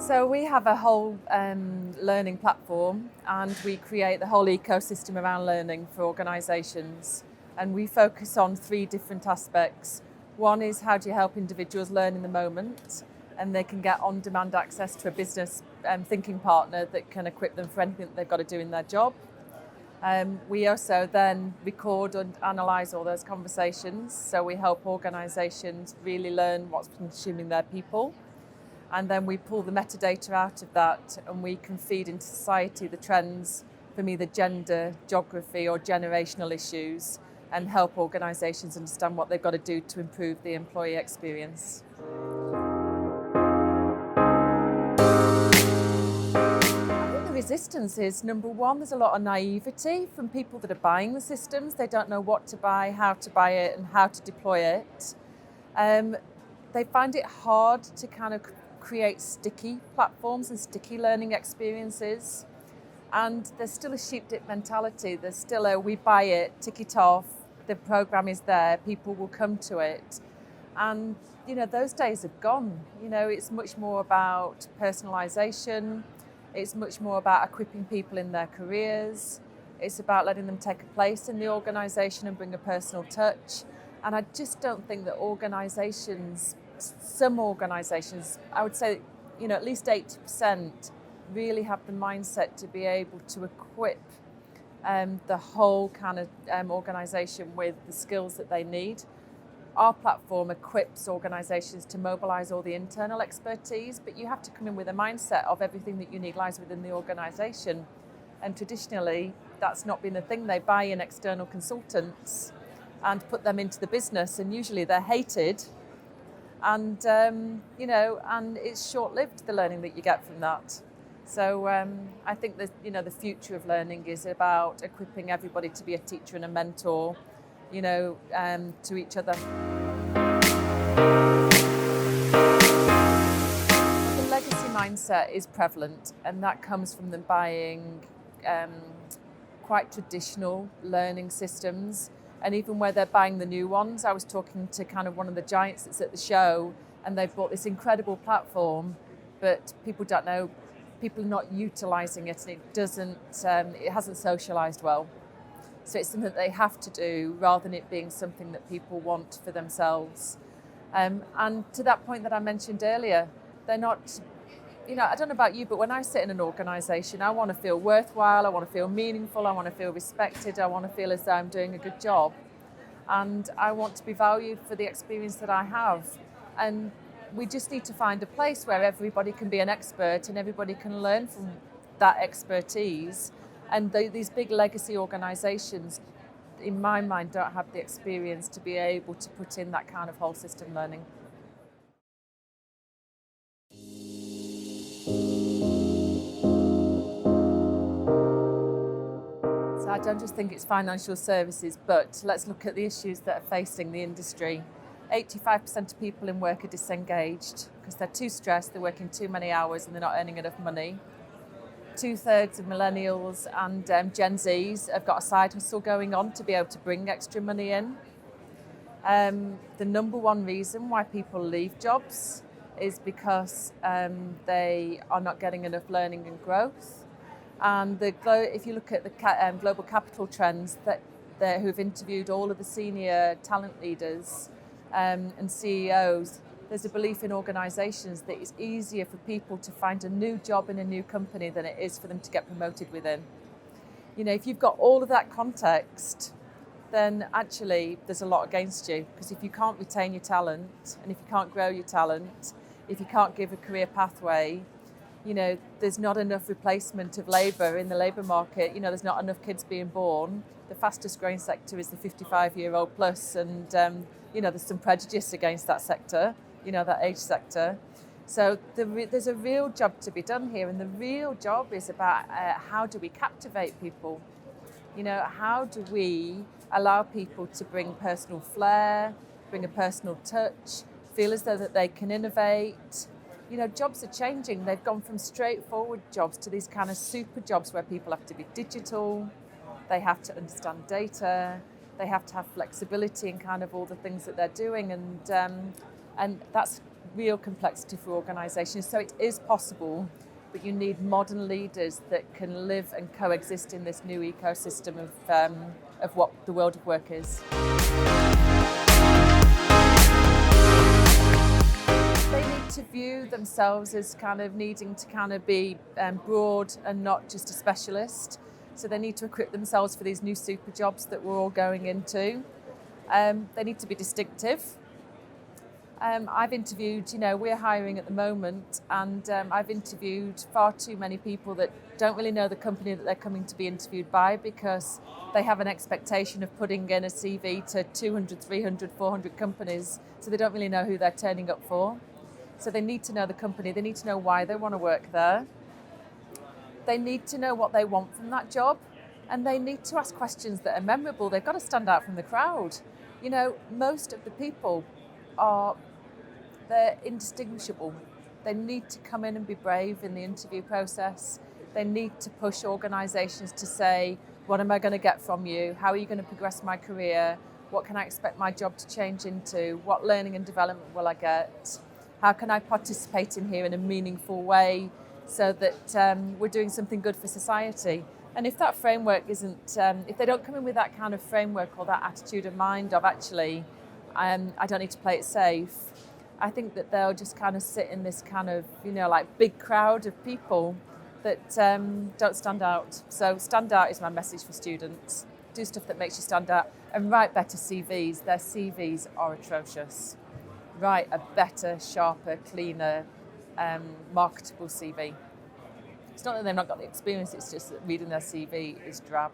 So we have a whole learning platform, and we create the whole ecosystem around learning for organisations. And we focus on three different aspects. One is, how do you help individuals learn in the moment, and they can get on-demand access to a business thinking partner that can equip them for anything that they've got to do in their job. We also then record and analyse all those conversations, so we help organisations really learn what's consuming their people. And then we pull the metadata out of that, and we can feed into society the trends from either gender, geography or generational issues, and help organisations understand what they've got to do to improve the employee experience. I think the resistance is, number one, there's a lot of naivety from people that are buying the systems. They don't know what to buy, how to buy it, and how to deploy it. They find it hard to kind of create sticky platforms and sticky learning experiences. And there's still a sheep dip mentality. There's still a, we buy it, tick it off, the program is there, people will come to it. And, those days have gone. It's much more about personalisation. It's much more about equipping people in their careers. It's about letting them take a place in the organisation and bring a personal touch. And I just don't think that some organisations, I would say, at least 80% really have the mindset to be able to equip the whole kind of organisation with the skills that they need. Our platform equips organisations to mobilise all the internal expertise, but you have to come in with a mindset of everything that you need lies within the organisation. And traditionally, that's not been a thing. They buy in external consultants and put them into the business, and usually they're hated. And, and it's short-lived, the learning that you get from that. So I think that, the future of learning is about equipping everybody to be a teacher and a mentor, to each other. The legacy mindset is prevalent, and that comes from them buying quite traditional learning systems. And even where they're buying the new ones, I was talking to kind of one of the giants that's at the show, and they've bought this incredible platform, but people don't know, people are not utilising it, and it hasn't socialised well. So it's something that they have to do rather than it being something that people want for themselves. And to that point that I mentioned earlier, they're not, I don't know about you, but when I sit in an organisation, I want to feel worthwhile, I want to feel meaningful, I want to feel respected, I want to feel as though I'm doing a good job. And I want to be valued for the experience that I have. And we just need to find a place where everybody can be an expert and everybody can learn from that expertise. And these big legacy organisations, in my mind, don't have the experience to be able to put in that kind of whole system learning. So I don't just think it's financial services, but let's look at the issues that are facing the industry. 85% of people in work are disengaged because they're too stressed, they're working too many hours and they're not earning enough money. 2/3 of millennials and Gen Zs have got a side hustle going on to be able to bring extra money in. The number one reason why people leave jobs is because they are not getting enough learning and growth. And if you look at the global capital trends who've interviewed all of the senior talent leaders and CEOs, there's a belief in organisations that it's easier for people to find a new job in a new company than it is for them to get promoted within. If you've got all of that context, then actually there's a lot against you, because if you can't retain your talent, and if you can't grow your talent, if you can't give a career pathway, there's not enough replacement of labour in the labour market. There's not enough kids being born. The fastest growing sector is the 55-year-old plus, and there's some prejudice against that sector, that age sector. So there's a real job to be done here, and the real job is about how do we captivate people? How do we allow people to bring personal flair, bring a personal touch, feel as though that they can innovate? Jobs are changing. They've gone from straightforward jobs to these kind of super jobs where people have to be digital, they have to understand data, they have to have flexibility in kind of all the things that they're doing, and that's real complexity for organisations. So it is possible, but you need modern leaders that can live and coexist in this new ecosystem of what the world of work is. They need to view themselves as kind of needing to kind of be broad and not just a specialist. So they need to equip themselves for these new super jobs that we're all going into. They need to be distinctive. I've interviewed, we're hiring at the moment, and I've interviewed far too many people that don't really know the company that they're coming to be interviewed by, because they have an expectation of putting in a CV to 200, 300, 400 companies, so they don't really know who they're turning up for. So they need to know the company, they need to know why they want to work there. They need to know what they want from that job, and they need to ask questions that are memorable. They've got to stand out from the crowd. Most of the people they're indistinguishable. They need to come in and be brave in the interview process. They need to push organisations to say, what am I going to get from you? How are you going to progress my career? What can I expect my job to change into? What learning and development will I get? How can I participate in here in a meaningful way so that we're doing something good for society? And if that framework isn't, if they don't come in with that kind of framework or that attitude of mind of actually, I don't need to play it safe, I think that they'll just kind of sit in this kind of, big crowd of people that don't stand out. So stand out is my message for students. Do stuff that makes you stand out and write better CVs. Their CVs are atrocious. Write a better, sharper, cleaner, marketable CV. It's not that they've not got the experience, it's just that reading their CV is drab.